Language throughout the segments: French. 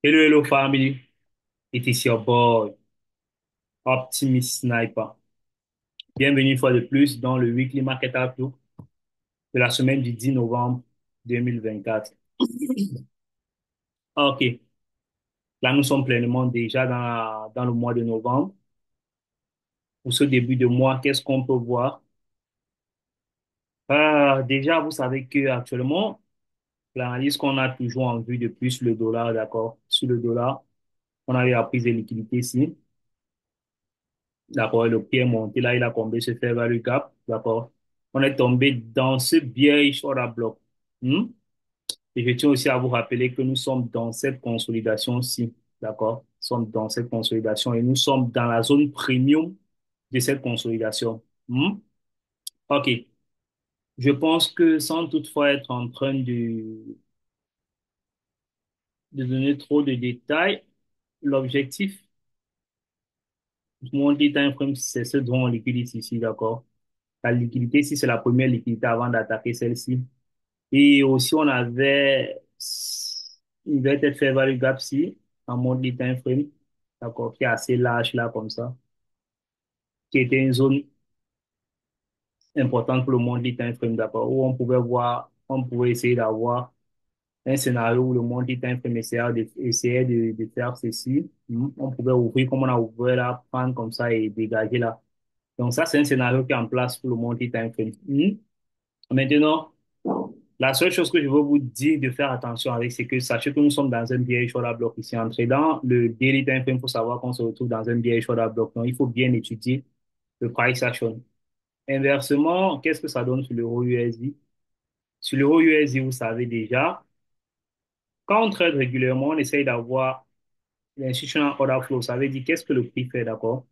Hello, hello family. It is your boy, Optimist Sniper. Bienvenue une fois de plus dans le Weekly Market Outlook de la semaine du 10 novembre 2024. Ok, là nous sommes pleinement déjà dans le mois de novembre. Pour ce début de mois, qu'est-ce qu'on peut voir? Déjà, vous savez que actuellement, l'analyse qu'on a toujours en vue depuis sur le dollar, d'accord? Sur le dollar, on a eu la prise de liquidité ici. D'accord, le prix est monté, là, il a comblé ce fair value gap, d'accord. On est tombé dans ce bearish order block. Hmm? Et je tiens aussi à vous rappeler que nous sommes dans cette consolidation-ci, d'accord. Nous sommes dans cette consolidation et nous sommes dans la zone premium de cette consolidation. Hmm? OK. Je pense que sans toutefois être en train de donner trop de détails, l'objectif du monthly time frame, c'est ce dont on liquide ici, d'accord. La liquidité, ici, c'est la première liquidité avant d'attaquer celle-ci. Et aussi, on avait une vetted fair value gap ici, en monthly time frame, d'accord, qui est assez large là, comme ça, qui était une zone importante pour le monthly time frame, d'accord, où on pouvait voir, on pouvait essayer d'avoir un scénario où le monthly time frame essayait de faire ceci. On pouvait ouvrir comme on a ouvert là, prendre comme ça et dégager là. Donc ça, c'est un scénario qui est en place pour le monthly time frame. Maintenant, la seule chose que je veux vous dire de faire attention avec, c'est que sachez que nous sommes dans un biais order block ici. Entrer dans le daily time frame, il faut savoir qu'on se retrouve dans un biais order block. Donc, il faut bien étudier le price action. Inversement, qu'est-ce que ça donne sur l'euro USD? Sur l'euro USD, vous savez déjà, quand on trade régulièrement, on essaye d'avoir l'institutional order flow. Ça veut dire qu'est-ce que le prix fait, d'accord?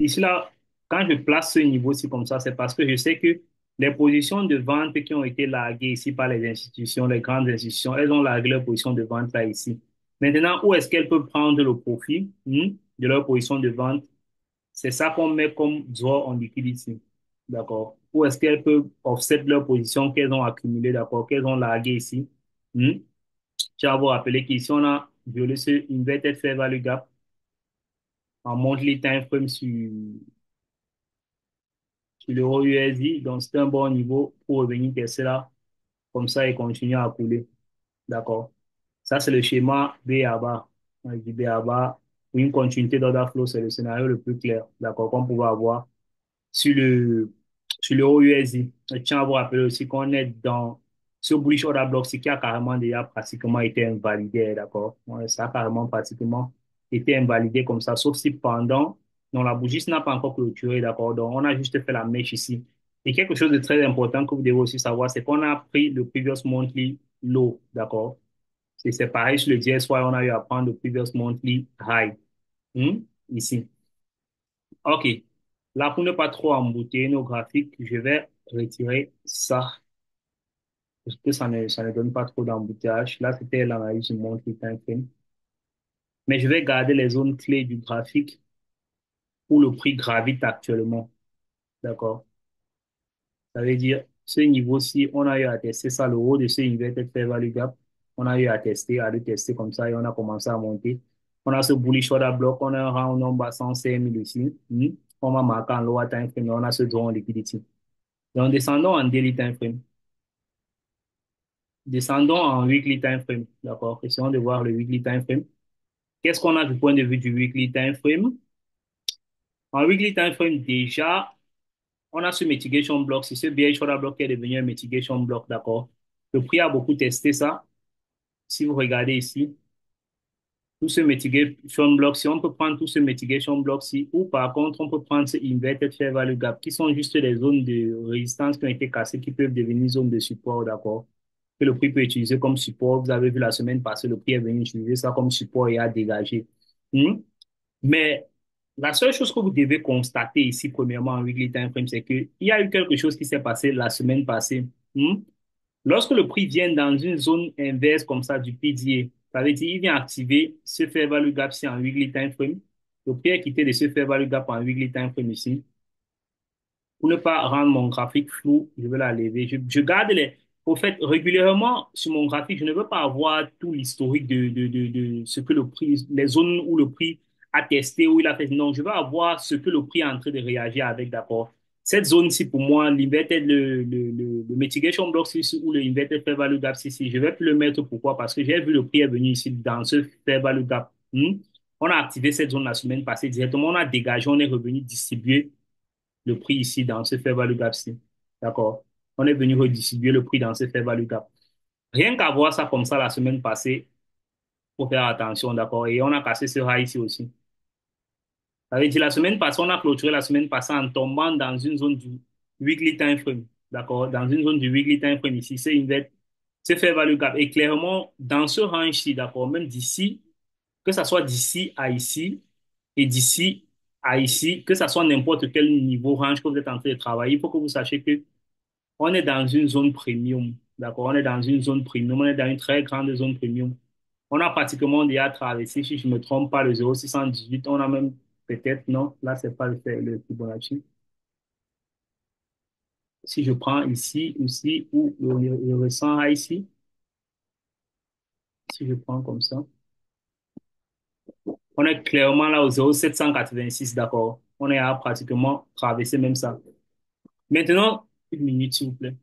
Ici, là, quand je place ce niveau-ci comme ça, c'est parce que je sais que les positions de vente qui ont été larguées ici par les institutions, les grandes institutions, elles ont largué leur position de vente là ici. Maintenant, où est-ce qu'elles peuvent prendre le profit de leur position de vente? C'est ça qu'on met comme draw en liquidity. D'accord? Où est-ce qu'elles peuvent offset leur position qu'elles ont accumulée, d'accord, qu'elles ont larguées ici? Hmm? Je vais vous rappeler qu'ici, on a violé ce inverted fair value gap en monthly time frame sur l'euro USD. Donc, c'est un bon niveau pour revenir tester là, comme ça, et continuer à couler. D'accord. Ça, c'est le schéma B à bas. On dit B à bas. Pour une continuité d'order flow, c'est le scénario le plus clair. D'accord, qu'on pouvait avoir sur sur l'euro USD. Je tiens à vous rappeler aussi qu'on est dans ce bullish order block, ce qui a carrément déjà pratiquement été invalidé. D'accord. Ouais, ça a carrément pratiquement été invalidé comme ça, sauf si pendant, non, la bougie n'a pas encore clôturé. D'accord. Donc, on a juste fait la mèche ici. Et quelque chose de très important que vous devez aussi savoir, c'est qu'on a pris le previous monthly low. D'accord. C'est pareil sur le DSY, on a eu à prendre le previous monthly high. Ici. OK. Là, pour ne pas trop embouteiller nos graphiques, je vais retirer ça parce que ça ne donne pas trop d'embouteillage. Là, c'était l'analyse du monthly time frame. Mais je vais garder les zones clés du graphique où le prix gravite actuellement. D'accord? Ça veut dire, ce niveau-ci, on a eu à tester ça, le haut de ce inverted fair value gap. On a eu à le tester comme ça et on a commencé à monter. On a ce bullish order block, on a un round number 105 000 ici. On va marquer en lower time frame et on a ce draw en liquidity. Donc, descendons en daily time frame. Descendons en weekly time frame. D'accord? Essayons de voir le weekly time frame. Qu'est-ce qu'on a du point de vue du weekly time frame? En weekly time frame, déjà, on a ce mitigation block. C'est ce bearish order block qui est devenu un mitigation block. D'accord? Le prix a beaucoup testé ça. Si vous regardez ici, tout ce mitigation block, si on peut prendre tout ce mitigation block-ci, ou par contre, on peut prendre ce inverted fair value gap, qui sont juste les zones de résistance qui ont été cassées, qui peuvent devenir zones de support, d'accord? Que le prix peut utiliser comme support. Vous avez vu la semaine passée, le prix est venu utiliser ça comme support et a dégagé. Hmm? Mais la seule chose que vous devez constater ici, premièrement, en weekly time frame, c'est qu'il y a eu quelque chose qui s'est passé la semaine passée. Hmm? Lorsque le prix vient dans une zone inverse comme ça du PDA, ça veut dire qu'il vient activer ce fair value gap ici en weekly time frame. Le prix est quitté de ce fair value gap en weekly time frame ici. Pour ne pas rendre mon graphique flou, je vais la lever. Je garde Au fait, régulièrement, sur mon graphique, je ne veux pas avoir tout l'historique de ce que le prix, les zones où le prix a testé, où il a fait. Non, je veux avoir ce que le prix est en train de réagir avec, d'accord. Cette zone-ci, pour moi, l'inverted, le mitigation block ici, ou le inverted fair value gap ici, je vais plus le mettre. Pourquoi? Parce que j'ai vu le prix est venu ici dans ce fair value gap. On a activé cette zone la semaine passée directement, on a dégagé, on est revenu distribuer le prix ici dans ce fair value gap-ci. D'accord? On est venu redistribuer le prix dans ce fair value gap. Rien qu'à voir ça comme ça la semaine passée, faut faire attention, d'accord? Et on a cassé ce high ici aussi. Ça veut dire la semaine passée, on a clôturé la semaine passée en tombant dans une zone du weekly time frame, d'accord? Dans une zone du weekly time frame ici, c'est fair value gap. Et clairement, dans ce range-ci, d'accord, même d'ici, que ça soit d'ici à ici et d'ici à ici, que ça soit n'importe quel niveau range que vous êtes en train de travailler, il faut que vous sachiez que on est dans une zone premium, d'accord? On est dans une zone premium, on est dans une très grande zone premium. On a pratiquement déjà traversé, si je ne me trompe pas, le 0,618. On a même peut-être, non, là, c'est pas le Fibonacci. Si je prends ici, aussi, ou le récent A ici, si je prends comme ça, on est clairement là au 0,786, d'accord? On est à pratiquement traverser même ça. Maintenant, une minute, s'il vous plaît.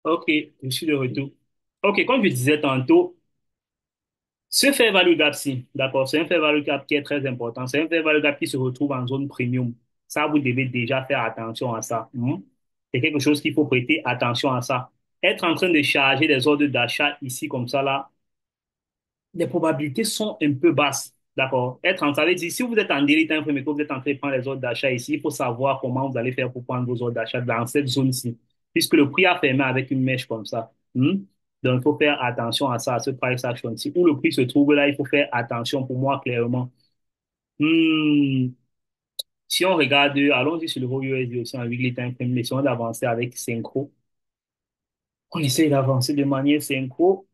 OK, je suis de retour. OK, comme je disais tantôt, ce fair value gap-ci, d'accord, c'est un fair value gap qui est très important. C'est un fair value gap qui se retrouve en zone premium. Ça, vous devez déjà faire attention à ça. C'est quelque chose qu'il faut prêter attention à ça. Être en train de charger des ordres d'achat ici comme ça, là, les probabilités sont un peu basses. D'accord? Être en train de dire, si vous êtes en daily time frame et que vous êtes en train de prendre les ordres d'achat ici, il faut savoir comment vous allez faire pour prendre vos ordres d'achat dans cette zone-ci, puisque le prix a fermé avec une mèche comme ça. Donc, il faut faire attention à ça, à ce price action-ci. Où le prix se trouve là, il faut faire attention pour moi, clairement. Hmm, Si on regarde, allons-y sur le USD aussi en weekly time frame, essayons d'avancer avec synchro. On essaye d'avancer de manière synchro.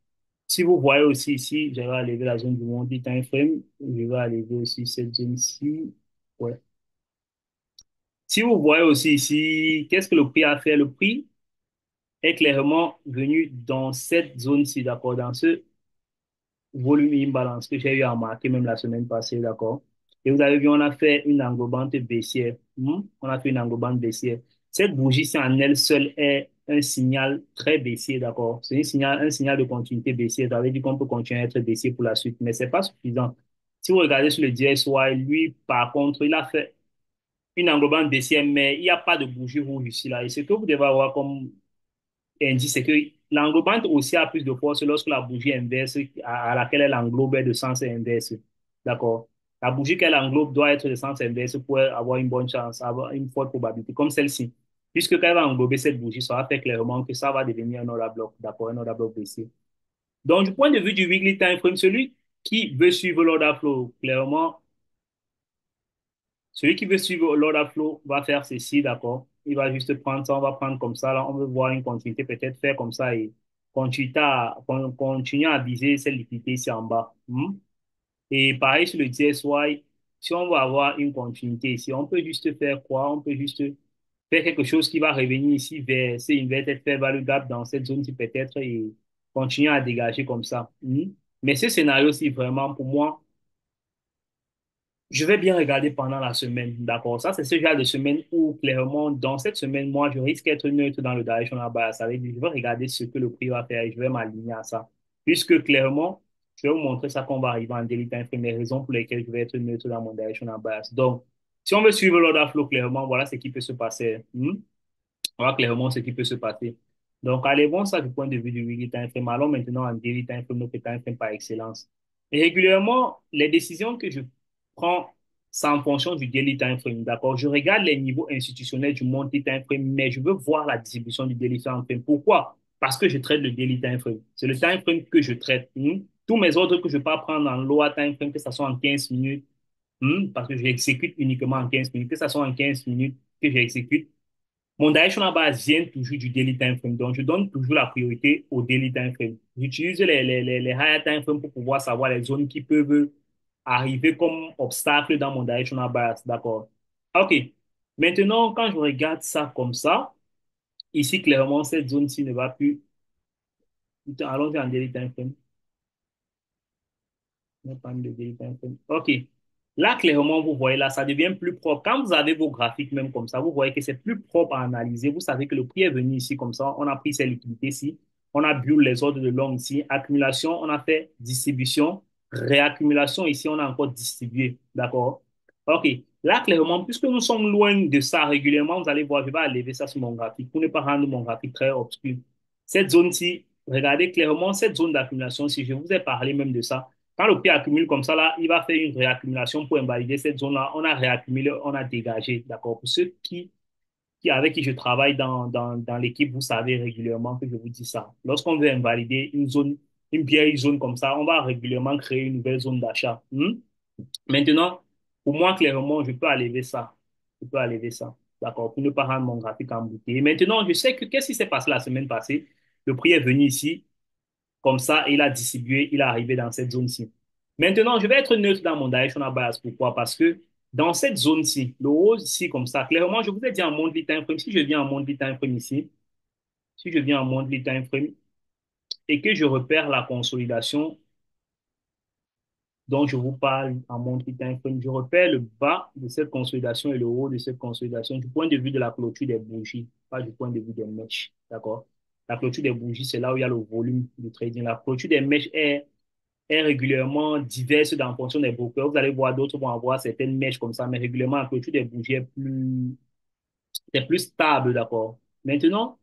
Si vous voyez aussi ici, je vais aller vers la zone du monthly time frame. Je vais aller vers aussi cette zone-ci. Ouais. Si vous voyez aussi ici, qu'est-ce que le prix a fait? Le prix est clairement venu dans cette zone-ci, d'accord, dans ce volume imbalance que j'ai eu à remarquer même la semaine passée, d'accord? Et vous avez vu, on a fait une englobante baissière. On a fait une englobante baissière. Cette bougie-ci en elle seule est un signal très baissier, d'accord? C'est un signal de continuité baissière. Ça veut dire qu'on peut continuer à être baissier pour la suite, mais c'est pas suffisant. Si vous regardez sur le DSY, lui, par contre, il a fait une englobante baissière, mais il n'y a pas de bougie rouge ici, là. Et ce que vous devez avoir comme indice, c'est que l'englobante aussi a plus de force lorsque la bougie inverse à laquelle elle englobe est de sens inverse. D'accord? La bougie qu'elle englobe doit être de sens inverse pour avoir une bonne chance, avoir une forte probabilité, comme celle-ci. Puisque quand elle va englober cette bougie, ça va faire clairement que ça va devenir un order block, d'accord, un order block baissier. Donc, du point de vue du weekly time frame, celui qui veut suivre l'order flow, clairement, celui qui veut suivre l'order flow va faire ceci, d'accord? Il va juste prendre ça, on va prendre comme ça, là, on veut voir une continuité, peut-être faire comme ça et continuer à viser cette liquidité ici en bas. Et pareil sur le DSY, si on veut avoir une continuité ici, on peut juste faire quoi? On peut juste faire quelque chose qui va revenir ici vers ces inverted fair value gap dans cette zone-ci peut-être et continuer à dégager comme ça. Mais ce scénario-ci, vraiment, pour moi, je vais bien regarder pendant la semaine, d'accord? Ça, c'est ce genre de semaine où, clairement, dans cette semaine, moi, je risque d'être neutre dans le directional bias. Ça veut dire, je vais regarder ce que le prix va faire et je vais m'aligner à ça. Puisque, clairement, je vais vous montrer ça qu'on va arriver en daily time frame, les raisons pour lesquelles je vais être neutre dans mon directional bias. Donc, si on veut suivre l'order flow, clairement, voilà ce qui peut se passer. Voilà clairement ce qui peut se passer. Donc, allez voir ça du point de vue du weekly time frame. Allons maintenant en daily time frame, notre time frame par excellence. Et régulièrement, les décisions que je prends, c'est en fonction du daily time frame. D'accord? Je regarde les niveaux institutionnels du monthly time frame, mais je veux voir la distribution du daily time frame. Pourquoi? Parce que je traite le daily time frame. C'est le time frame que je traite. Tous mes ordres que je peux prendre en lower time frame, que ce soit en 15 minutes, parce que j'exécute uniquement en 15 minutes, que ce soit en 15 minutes que j'exécute Mon directional base vient toujours du daily time frame. Donc, je donne toujours la priorité au daily time frame. J'utilise les higher time frame pour pouvoir savoir les zones qui peuvent arriver comme obstacle dans mon directional bias. D'accord. OK. Maintenant, quand je regarde ça comme ça, ici, clairement, cette zone-ci ne va plus. Allons-y en daily time frame. On parle de data info. OK. Là, clairement, vous voyez, là, ça devient plus propre. Quand vous avez vos graphiques même comme ça, vous voyez que c'est plus propre à analyser. Vous savez que le prix est venu ici comme ça. On a pris ces liquidités ici. On a bu les ordres de long ici. Accumulation, on a fait distribution. Réaccumulation, ici, on a encore distribué. D'accord? OK. Là, clairement, puisque nous sommes loin de ça régulièrement, vous allez voir, je vais enlever ça sur mon graphique pour ne pas rendre mon graphique très obscur. Cette zone-ci, regardez clairement cette zone d'accumulation. Si je vous ai parlé même de ça, quand le prix accumule comme ça, là, il va faire une réaccumulation pour invalider cette zone-là. On a réaccumulé, on a dégagé. D'accord? Pour ceux avec qui je travaille dans l'équipe, vous savez régulièrement que je vous dis ça. Lorsqu'on veut invalider une zone, une vieille zone comme ça, on va régulièrement créer une nouvelle zone d'achat. Maintenant, pour moi, clairement, je peux enlever ça. Je peux enlever ça. D'accord? Pour ne pas rendre mon graphique embouteillé. Maintenant, je sais que qu'est-ce qui s'est passé la semaine passée? Le prix est venu ici. Comme ça, il a distribué, il est arrivé dans cette zone-ci. Maintenant, je vais être neutre dans mon directional bias. Pourquoi? Parce que dans cette zone-ci, le haut ici, comme ça, clairement, je vous ai dit en monthly time frame, si je viens en monthly time frame ici, si je viens en monthly time frame et que je repère la consolidation dont je vous parle en monthly time frame, je repère le bas de cette consolidation et le haut de cette consolidation du point de vue de la clôture des bougies, pas du point de vue des mèches. D'accord? La clôture des bougies, c'est là où il y a le volume du trading. La clôture des mèches est régulièrement diverse en fonction des brokers. Vous allez voir, d'autres vont avoir certaines mèches comme ça, mais régulièrement, la clôture des bougies est plus stable, d'accord. Maintenant,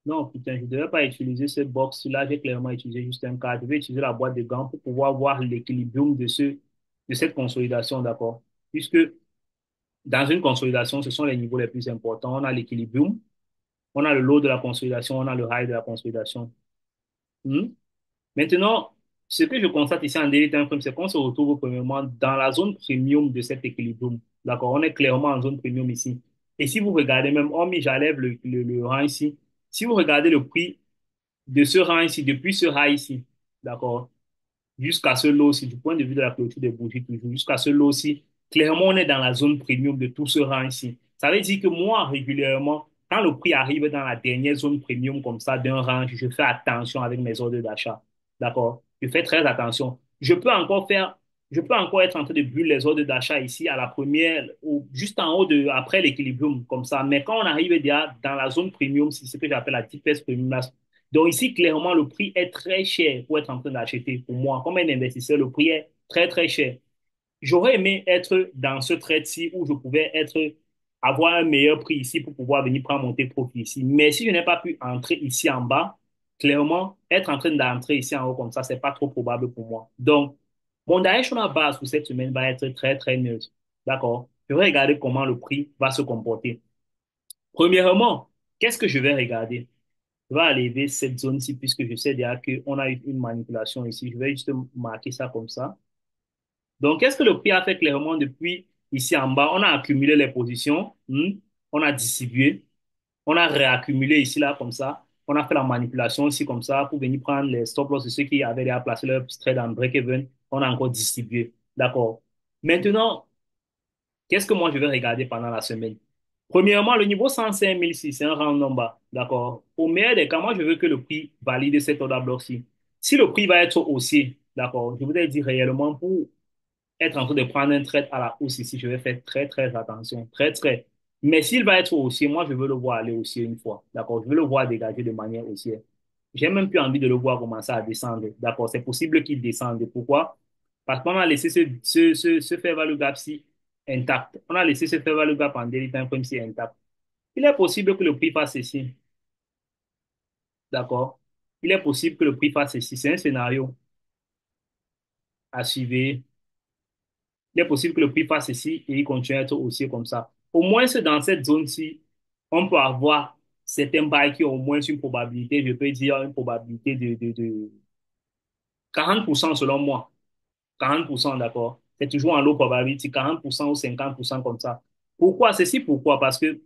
non, putain, je ne devais pas utiliser ce box-là. J'ai clairement utilisé juste un cadre. Je vais utiliser la boîte de gants pour pouvoir voir l'équilibrium de cette consolidation, d'accord. Puisque dans une consolidation, ce sont les niveaux les plus importants. On a l'équilibrium, on a le low de la consolidation, on a le high de la consolidation. Hmm? Maintenant, ce que je constate ici en daily time frame, c'est qu'on se retrouve premièrement dans la zone premium de cet équilibre. D'accord? On est clairement en zone premium ici. Et si vous regardez même, hormis j'enlève le rang ici, si vous regardez le prix de ce rang ici, depuis ce high ici, d'accord? Jusqu'à ce lot-ci, du point de vue de la clôture des bougies, toujours, jusqu'à ce lot-ci, clairement, on est dans la zone premium de tout ce rang ici. Ça veut dire que moi, régulièrement, quand le prix arrive dans la dernière zone premium comme ça d'un range, je fais attention avec mes ordres d'achat. D'accord? Je fais très attention. Je peux encore être en train de brûler les ordres d'achat ici à la première ou juste en haut après l'équilibrium comme ça. Mais quand on arrive déjà dans la zone premium, c'est ce que j'appelle la deepest premium, donc ici, clairement, le prix est très cher pour être en train d'acheter. Pour moi, comme un investisseur, le prix est très, très cher. J'aurais aimé être dans ce trade-ci où je pouvais avoir un meilleur prix ici pour pouvoir venir prendre mon profit ici. Mais si je n'ai pas pu entrer ici en bas, clairement, être en train d'entrer ici en haut comme ça, c'est pas trop probable pour moi. Donc, mon directional base pour cette semaine va être très, très neutre. D'accord? Je vais regarder comment le prix va se comporter. Premièrement, qu'est-ce que je vais regarder? Je vais enlever cette zone-ci puisque je sais déjà qu'on a eu une manipulation ici. Je vais juste marquer ça comme ça. Donc, qu'est-ce que le prix a fait clairement depuis ici en bas? On a accumulé les positions, on a distribué, on a réaccumulé ici, là, comme ça. On a fait la manipulation ici, comme ça, pour venir prendre les stop-loss de ceux qui avaient déjà placé leur trade en break-even. On a encore distribué. D'accord. Maintenant, qu'est-ce que moi je vais regarder pendant la semaine? Premièrement, le niveau 105 006, c'est un round number. D'accord? Au meilleur des cas, moi, je veux que le prix valide cet order bloc-ci. Si le prix va être haussier, d'accord, je voudrais dire réellement pour être en train de prendre un trade à la hausse ici, je vais faire très, très attention. Très, très. Mais s'il va être haussier, moi, je veux le voir aller haussier une fois. D'accord? Je veux le voir dégager de manière haussière. J'ai même plus envie de le voir commencer à descendre. D'accord? C'est possible qu'il descende. Pourquoi? Parce qu'on a laissé ce fair value gap-ci intact. On a laissé ce fair value gap en daily time comme si intact. Il est possible que le prix fasse ceci. D'accord? Il est possible que le prix fasse ceci. C'est un scénario à suivre. Il est possible que le prix fasse ceci et il continue à être haussier comme ça. Au moins, c'est dans cette zone-ci, on peut avoir certains bails qui ont au moins une probabilité, je peux dire une probabilité de 40% selon moi. 40%, d'accord? C'est toujours en low probability, 40% ou 50% comme ça. Pourquoi? Ceci pourquoi? Parce que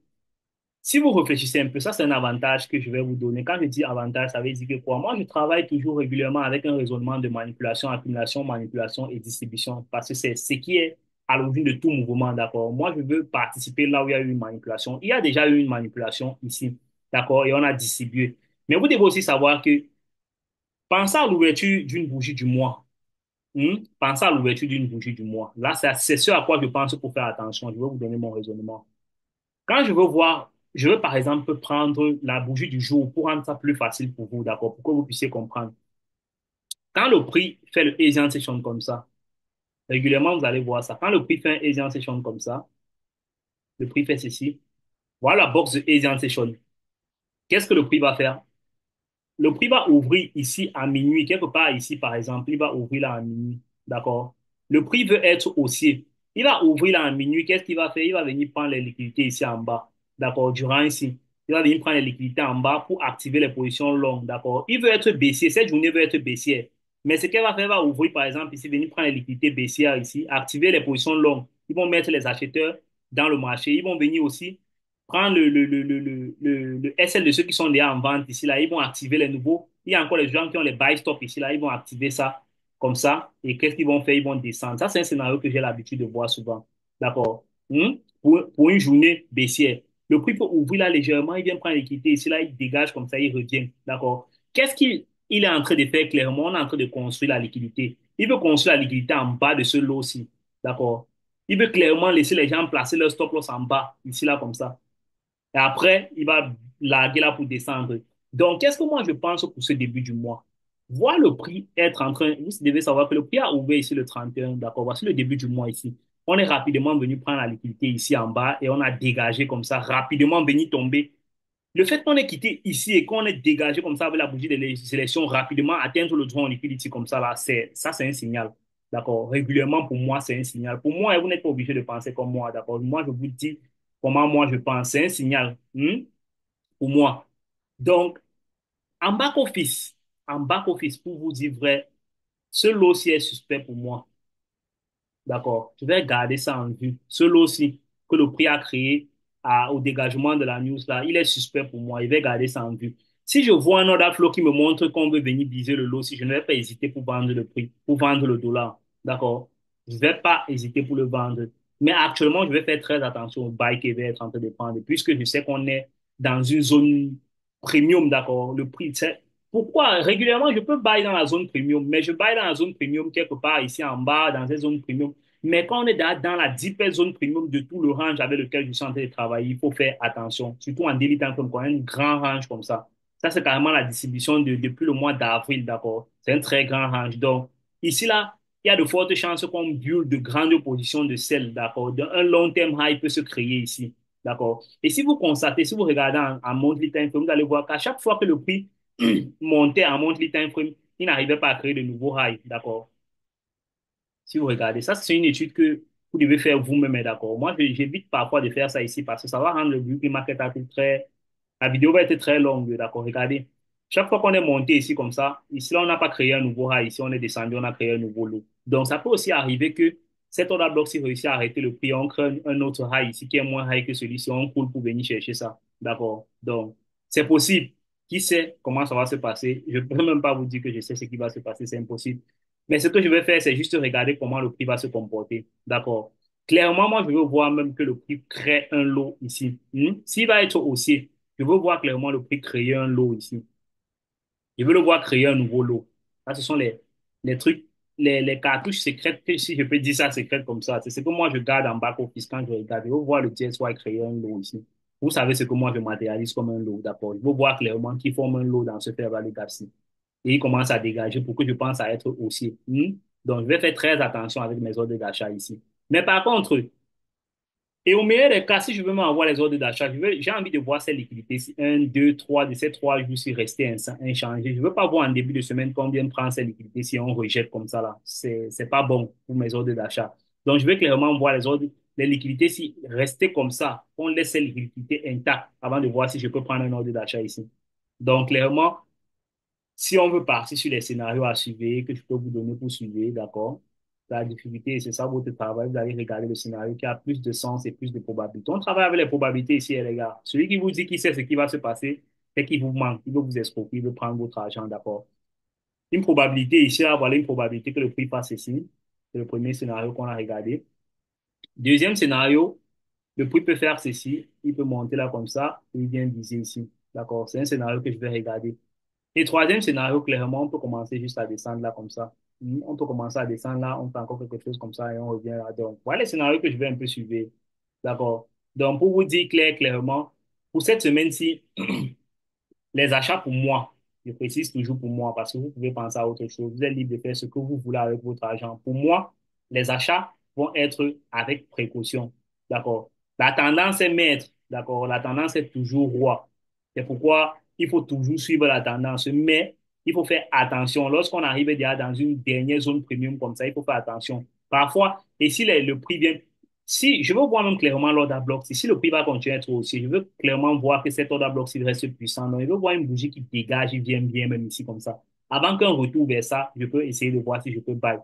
Si vous réfléchissez un peu, ça c'est un avantage que je vais vous donner. Quand je dis avantage, ça veut dire que quoi? Moi, je travaille toujours régulièrement avec un raisonnement de manipulation, accumulation, manipulation et distribution parce que c'est ce qui est à l'origine de tout mouvement, d'accord? Moi, je veux participer là où il y a eu une manipulation. Il y a déjà eu une manipulation ici, d'accord? Et on a distribué. Mais vous devez aussi savoir que pensez à l'ouverture d'une bougie du mois. Pensez à l'ouverture d'une bougie du mois. Là, c'est ce à quoi je pense pour faire attention. Je vais vous donner mon raisonnement. Quand je veux voir, je veux par exemple prendre la bougie du jour pour rendre ça plus facile pour vous, d'accord, pour que vous puissiez comprendre. Quand le prix fait le Asian Session comme ça, régulièrement vous allez voir ça. Quand le prix fait un Asian Session comme ça, le prix fait ceci. Voilà la box de Asian Session. Qu'est-ce que le prix va faire? Le prix va ouvrir ici à minuit, quelque part ici par exemple, il va ouvrir là à minuit, d'accord? Le prix veut être haussier. Il va ouvrir là à minuit, qu'est-ce qu'il va faire? Il va venir prendre les liquidités ici en bas, d'accord? Durant ici, il va venir prendre les liquidités en bas pour activer les positions longues, d'accord? Il veut être baissier, cette journée veut être baissière. Mais ce qu'elle va faire, elle va ouvrir par exemple ici, venir prendre les liquidités baissières ici, activer les positions longues. Ils vont mettre les acheteurs dans le marché. Ils vont venir aussi prendre le SL de ceux qui sont déjà en vente ici, là, ils vont activer les nouveaux. Il y a encore les gens qui ont les buy stop ici, là, ils vont activer ça comme ça. Et qu'est-ce qu'ils vont faire? Ils vont descendre. Ça, c'est un scénario que j'ai l'habitude de voir souvent. D'accord? Pour une journée baissière. Le prix peut ouvrir là légèrement, il vient prendre l'équité ici, là, il dégage comme ça, il revient. D'accord? Qu'est-ce qu'il il est en train de faire clairement? On est en train de construire la liquidité. Il veut construire la liquidité en bas de ce lot-ci. D'accord? Il veut clairement laisser les gens placer leur stop loss en bas, ici, là, comme ça. Et après, il va larguer là pour descendre. Donc, qu'est-ce que moi je pense pour ce début du mois? Voir le prix être en train, vous devez savoir que le prix a ouvert ici le 31, d'accord? Voici le début du mois ici. On est rapidement venu prendre la liquidité ici en bas et on a dégagé comme ça, rapidement venu tomber. Le fait qu'on ait quitté ici et qu'on ait dégagé comme ça avec la bougie des sélections rapidement, atteindre le droit en liquidity comme ça, là, c'est un signal. D'accord? Régulièrement, pour moi, c'est un signal. Pour moi, et vous n'êtes pas obligé de penser comme moi, d'accord? Moi, je vous dis comment moi je pense. C'est un signal, pour moi. Donc, en back office, pour vous dire vrai, ce lot-ci est suspect pour moi. D'accord. Je vais garder ça en vue. Celui aussi que le prix a créé au dégagement de la news là, il est suspect pour moi. Je vais garder ça en vue. Si je vois un order flow qui me montre qu'on veut venir viser le lot, si je ne vais pas hésiter pour vendre le prix, pour vendre le dollar. D'accord. Je ne vais pas hésiter pour le vendre. Mais actuellement, je vais faire très attention au buy qui va être en train de prendre, puisque je sais qu'on est dans une zone premium, d'accord. Le prix, c'est pourquoi régulièrement je peux buy dans la zone premium, mais je buy dans la zone premium quelque part ici en bas, dans cette zone premium. Mais quand on est dans la deep zone premium de tout le range avec lequel je suis en train de travailler, il faut faire attention, surtout en daily time frame, quand on a un grand range comme ça. Ça, c'est carrément la distribution depuis le mois d'avril, d'accord? C'est un très grand range. Donc, ici, là, il y a de fortes chances qu'on build de grandes positions de sel, d'accord? Un long term high peut se créer ici, d'accord? Et si vous constatez, si vous regardez en monthly time frame, vous allez voir qu'à chaque fois que le prix montait en monthly time frame, il n'arrivait pas à créer de nouveaux highs, d'accord? Si vous regardez, ça, c'est une étude que vous devez faire vous-même, hein, d'accord? Moi, j'évite parfois de faire ça ici parce que ça va rendre le weekly market active très. La vidéo va être très longue, d'accord? Regardez. Chaque fois qu'on est monté ici comme ça, ici, là, on n'a pas créé un nouveau high. Ici, on est descendu, on a créé un nouveau low. Donc, ça peut aussi arriver que cet order block, s'il réussit à arrêter le prix, on crée un autre high ici qui est moins high que celui-ci. On coule pour venir chercher ça, d'accord? Donc, c'est possible. Qui sait comment ça va se passer? Je ne peux même pas vous dire que je sais ce qui va se passer, c'est impossible. Mais ce que je vais faire, c'est juste regarder comment le prix va se comporter. D'accord. Clairement, moi, je veux voir même que le prix crée un lot ici. S'il va être haussier, je veux voir clairement le prix créer un lot ici. Je veux le voir créer un nouveau lot. Ça, ce sont les trucs, les cartouches secrètes, si je peux dire ça secrète comme ça. C'est ce que moi, je garde en back office quand je regarde. Je veux voir le DSY créer un lot ici. Vous savez ce que moi, je matérialise comme un lot, d'accord. Je veux voir clairement qui forme un lot dans ce fair value gap-ci et il commence à dégager pour que je pense à être haussier. Donc, je vais faire très attention avec mes ordres d'achat ici. Mais par contre, et au meilleur des cas, si je veux m'envoyer les ordres d'achat, j'ai envie de voir ces liquidités, si un, deux, trois, de ces 3 jours, si rester inchangé. Je ne veux pas voir en début de semaine combien prendre ces liquidités si on rejette comme ça là. C'est pas bon pour mes ordres d'achat. Donc, je vais clairement voir les liquidités si rester comme ça, on laisse ces liquidités intactes avant de voir si je peux prendre un ordre d'achat ici. Donc, clairement, si on veut partir sur les scénarios à suivre, que je peux vous donner pour suivre, d'accord? la difficulté, c'est ça votre travail, vous allez regarder le scénario qui a plus de sens et plus de probabilités. On travaille avec les probabilités ici, les gars. Celui qui vous dit qu'il sait ce qui va se passer, c'est qu'il vous manque, il veut vous escroquer, il veut prendre votre argent, d'accord. Une probabilité ici, là, voilà une probabilité que le prix passe ici. C'est le premier scénario qu'on a regardé. Deuxième scénario, le prix peut faire ceci, il peut monter là comme ça, et il vient viser ici. D'accord? C'est un scénario que je vais regarder. Et troisième scénario, clairement, on peut commencer juste à descendre là comme ça. On peut commencer à descendre là, on fait encore quelque chose comme ça et on revient là. Donc, voilà les scénarios que je vais un peu suivre. D'accord? Donc, pour vous dire clairement, pour cette semaine-ci, les achats pour moi, je précise toujours pour moi parce que vous pouvez penser à autre chose. Vous êtes libre de faire ce que vous voulez avec votre argent. Pour moi, les achats vont être avec précaution. D'accord? La tendance est maître. D'accord? La tendance est toujours roi. C'est pourquoi il faut toujours suivre la tendance. Mais il faut faire attention. Lorsqu'on arrive déjà dans une dernière zone premium comme ça, il faut faire attention. Parfois, et si le prix vient, si je veux voir même clairement l'order bloc, si le prix va continuer à être haussier, je veux clairement voir que cet order bloc s'il reste puissant. Donc, je veux voir une bougie qui dégage, il vient bien même ici comme ça. Avant qu'un retour vers ça, je peux essayer de voir si je peux buy.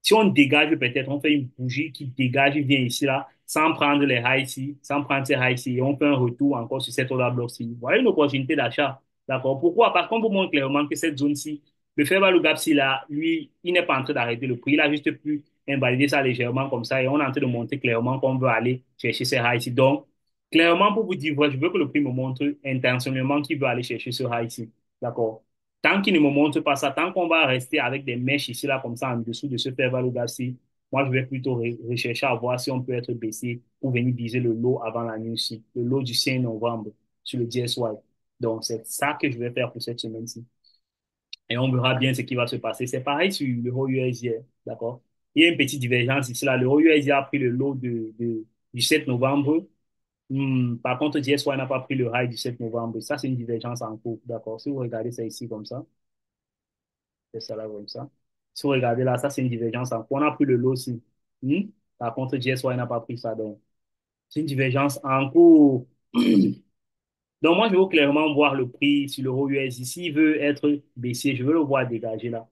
Si on dégage peut-être, on fait une bougie qui dégage, il vient ici là, sans prendre les highs ici, sans prendre ces highs ici, et on fait un retour encore sur cet order bloc-ci. Voilà une opportunité d'achat. D'accord? Pourquoi? Parce qu'on vous montre clairement que cette zone-ci, le fair value gap-ci là, lui, il n'est pas en train d'arrêter le prix, il a juste pu invalider ça légèrement comme ça et on est en train de montrer clairement qu'on veut aller chercher ces high ici. Donc, clairement, pour vous dire, je veux que le prix me montre intentionnellement qu'il veut aller chercher ce high ici. D'accord? Tant qu'il ne me montre pas ça, tant qu'on va rester avec des mèches ici, là, comme ça, en dessous de ce fair value gap-ci, moi, je vais plutôt rechercher à voir si on peut être baissé pour venir viser le lot avant la nuit ici, le lot du 5 novembre sur le DSY. Donc, c'est ça que je vais faire pour cette semaine-ci et on verra bien ce qui va se passer. C'est pareil sur l'euro USD, d'accord? Il y a une petite divergence ici, là. L'euro USD a pris le lot du 7 novembre. Par contre, DSY n'a pas pris le high du 7 novembre. Ça, c'est une divergence en cours, d'accord? Si vous regardez ça ici comme ça, c'est ça là comme ça. Si vous regardez là, ça, c'est une divergence en cours. On a pris le lot aussi. Hmm? Par contre, DSY n'a pas pris ça, donc c'est une divergence en cours. Donc, moi, je veux clairement voir le prix sur l'euro USD. S'il veut être baissé, je veux le voir dégager là.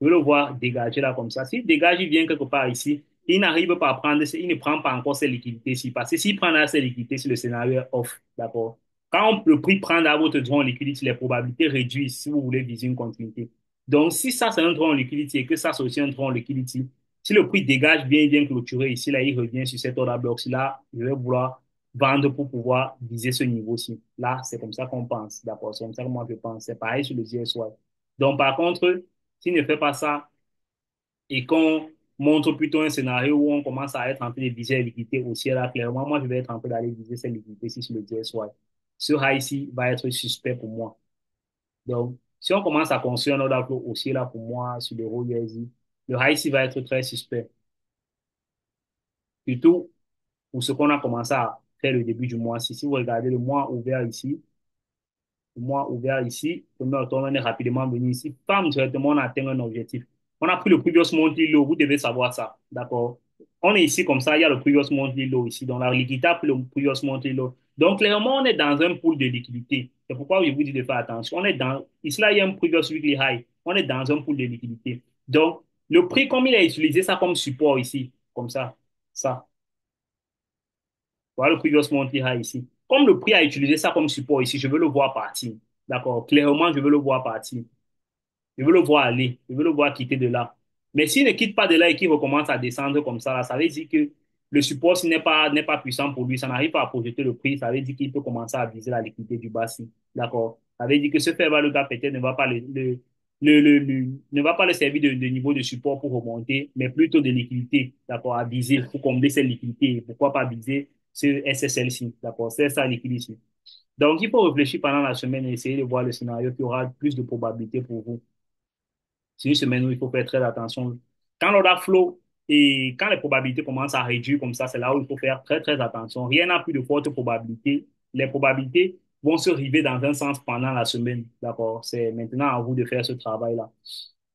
Je veux le voir dégager là comme ça. S'il dégage, il vient quelque part ici. Il n'arrive pas à prendre, il ne prend pas encore ses liquidités ici. Parce que s'il prend là ses liquidités, c'est le scénario est off. D'accord? Quand le prix prend à votre droit en liquidité, les probabilités réduisent si vous voulez viser une continuité. Donc, si ça, c'est un droit en liquidité et que ça, c'est aussi un droit en liquidité, si le prix dégage bien, il vient clôturer ici, là, il revient sur cet order bloc là, je vais vouloir vendre pour pouvoir viser ce niveau-ci. Là, c'est comme ça qu'on pense. D'accord? C'est comme ça que moi, je pense. C'est pareil sur le DSY. Donc, par contre, s'il ne fait pas ça et qu'on montre plutôt un scénario où on commence à être en train de viser les liquidités haussières, là, clairement, moi, je vais être en train d'aller viser ces liquidités ici sur le DSY. Ce high ici va être suspect pour moi. Donc, si on commence à construire un order flow haussier là pour moi sur l'euro USD, le high ici va être très suspect. Surtout pour ce qu'on a commencé à faire le début du mois. Si vous regardez le mois ouvert ici, mois ouvert ici. Premier octobre, on est rapidement venu ici. Pam, directement, on a atteint un objectif. On a pris le previous monthly low. Vous devez savoir ça. D'accord? On est ici comme ça. Il y a le previous monthly low ici. Donc, la liquidité a pris le previous monthly low. Donc, clairement, on est dans un pool de liquidité. C'est pourquoi je vous dis de faire attention. On est dans, ici, là, il y a un previous weekly high. On est dans un pool de liquidité. Donc, le prix, comme il a utilisé ça comme support ici, comme ça. Voilà le previous monthly high ici. Comme le prix a utilisé ça comme support ici, je veux le voir partir. D'accord? Clairement, je veux le voir partir. Je veux le voir aller. Je veux le voir quitter de là. Mais s'il ne quitte pas de là et qu'il recommence à descendre comme ça, là, ça veut dire que le support n'est pas puissant pour lui. Ça n'arrive pas à projeter le prix. Ça veut dire qu'il peut commencer à viser la liquidité du bas. D'accord? Ça veut dire que ce fair value gap peut-être ne va pas ne va pas le servir de niveau de support pour remonter, mais plutôt de liquidité, d'accord, à viser pour combler cette liquidité. Pourquoi pas viser ce SSL-ci, d'accord, c'est ça liquidité. Donc, il faut réfléchir pendant la semaine et essayer de voir le scénario qui aura plus de probabilité pour vous. C'est une semaine où il faut faire très attention. Quand l'order flow et quand les probabilités commencent à réduire comme ça, c'est là où il faut faire très, très attention. Rien n'a plus de forte probabilité. Les probabilités vont se river dans un sens pendant la semaine. D'accord? C'est maintenant à vous de faire ce travail-là.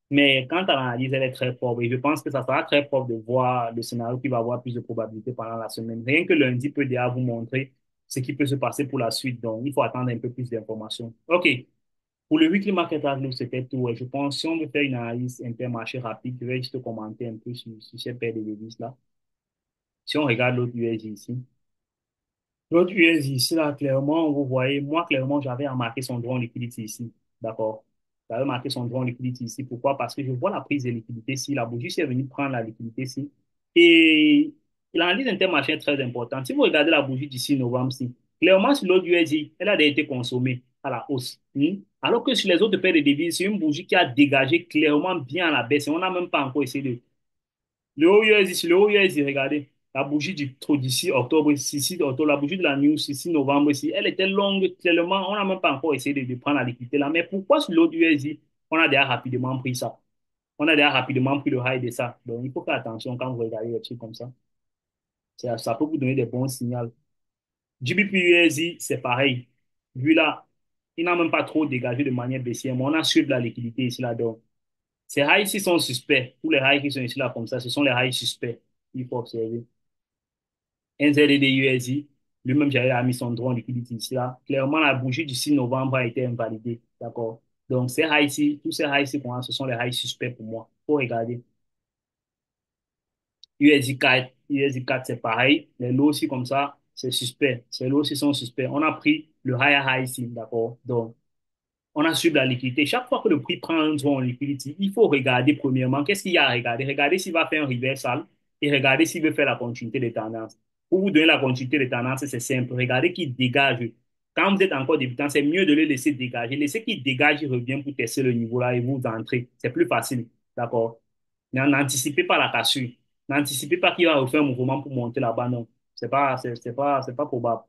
Mais quand l'analyse, elle est très propre, et je pense que ça sera très propre de voir le scénario qui va avoir plus de probabilité pendant la semaine. Rien que lundi peut déjà vous montrer ce qui peut se passer pour la suite. Donc, il faut attendre un peu plus d'informations. OK. Pour le weekly market outlook, c'était tout. Et je pense, si on veut faire une analyse intermarché rapide, je vais juste commenter un peu sur ces paires de devises-là. Si on regarde l'autre USD ici, l'autre USD ici, là, clairement, vous voyez, moi, clairement, j'avais remarqué son droit en liquidité ici. D'accord? J'avais marqué son droit en liquidité ici. Pourquoi? Parce que je vois la prise de liquidité ici. La bougie est venue prendre la liquidité ici. Et l'analyse intermarché est très importante. Si vous regardez la bougie d'ici novembre-ci, clairement, sur l'autre USD, elle a déjà été consommée à la hausse. Alors que sur les autres paires de devises, c'est une bougie qui a dégagé clairement bien à la baisse. Et on n'a même pas encore essayé de le OUSD, sur le OUSD, regardez, la bougie d'ici octobre, ici, octobre, la bougie de la news, ici, novembre, ici, elle était longue, tellement, on n'a même pas encore essayé de prendre la liquidité là. Mais pourquoi sur l'autre USD, on a déjà rapidement pris ça? On a déjà rapidement pris le high de ça. Donc, il faut faire attention quand vous regardez les trucs comme ça. Ça peut vous donner des bons signaux. GBP USD, c'est pareil. Vu là, il n'a même pas trop dégagé de manière baissière, mais on a suivi de la liquidité ici là. Donc, ces highs ici sont suspects. Tous les highs qui sont ici là comme ça, ce sont les highs suspects. Il faut observer. NZD USD, lui-même, j'avais mis son droit en liquidité ici là. Clairement, la bougie du 6 novembre a été invalidée. D'accord? Donc, ces highs ici, tous ces highs ici qu'on a, ce sont les highs suspects pour moi. Il faut regarder. USD 4, c'est pareil. Les lows aussi comme ça, c'est suspect. Ces lows aussi sont suspects. On a pris le high high ici. D'accord? Donc, on a suivi la liquidité. Chaque fois que le prix prend un droit en liquidité, il faut regarder premièrement qu'est-ce qu'il y a à regarder. Regarder s'il va faire un reversal et regarder s'il veut faire la continuité des tendances. Pour vous donner la continuité des tendances, c'est simple. Regardez qu'il dégage. Quand vous êtes encore débutant, c'est mieux de le laisser dégager. Laissez qu'il dégage, il revient pour tester le niveau là et vous entrez. C'est plus facile. D'accord? N'anticipez pas la cassure. N'anticipez pas qu'il va refaire un mouvement pour monter là-bas. Non. C'est pas probable.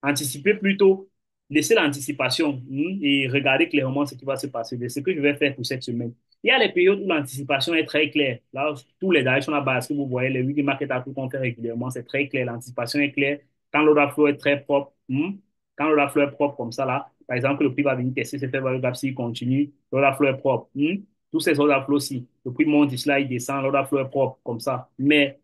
Anticipez plutôt, laissez l'anticipation et regardez clairement ce qui va se passer. C'est ce que je vais faire pour cette semaine. Il y a les périodes où l'anticipation est très claire. Là, tous les directions à base que vous voyez, les weekly market outlook qu'on fait régulièrement, c'est très clair. L'anticipation est claire. Quand l'order flow est très propre, quand l'order flow est propre comme ça, là, par exemple, le prix va venir tester ce fait value gap s'il continue, l'order flow est propre. Tous ces order flows-ci, le prix monte, il descend, l'order flow est propre comme ça. Mais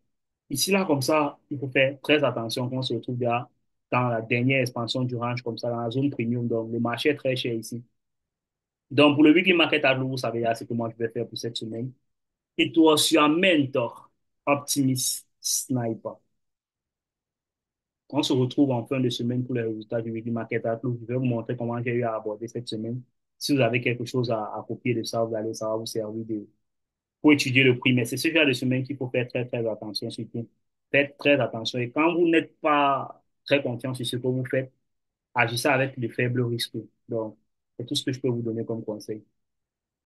ici, là, comme ça, il faut faire très attention quand on se retrouve là dans la dernière expansion du range, comme ça, dans la zone premium. Donc, le marché est très cher ici. Donc, pour le weekly market outlook, vous savez, ce que moi, je vais faire pour cette semaine. It was your mentor, Optimist Sniper. On se retrouve en fin de semaine pour les résultats du weekly market outlook. Je vais vous montrer comment j'ai eu à aborder cette semaine. Si vous avez quelque chose à copier de ça, vous allez, ça va vous servir pour étudier le prix. Mais c'est ce genre de semaine qu'il faut faire très, très attention surtout. Faites très attention. Et quand vous n'êtes pas très confiant sur ce que vous faites, agissez avec de faibles risques. Donc, c'est tout ce que je peux vous donner comme conseil.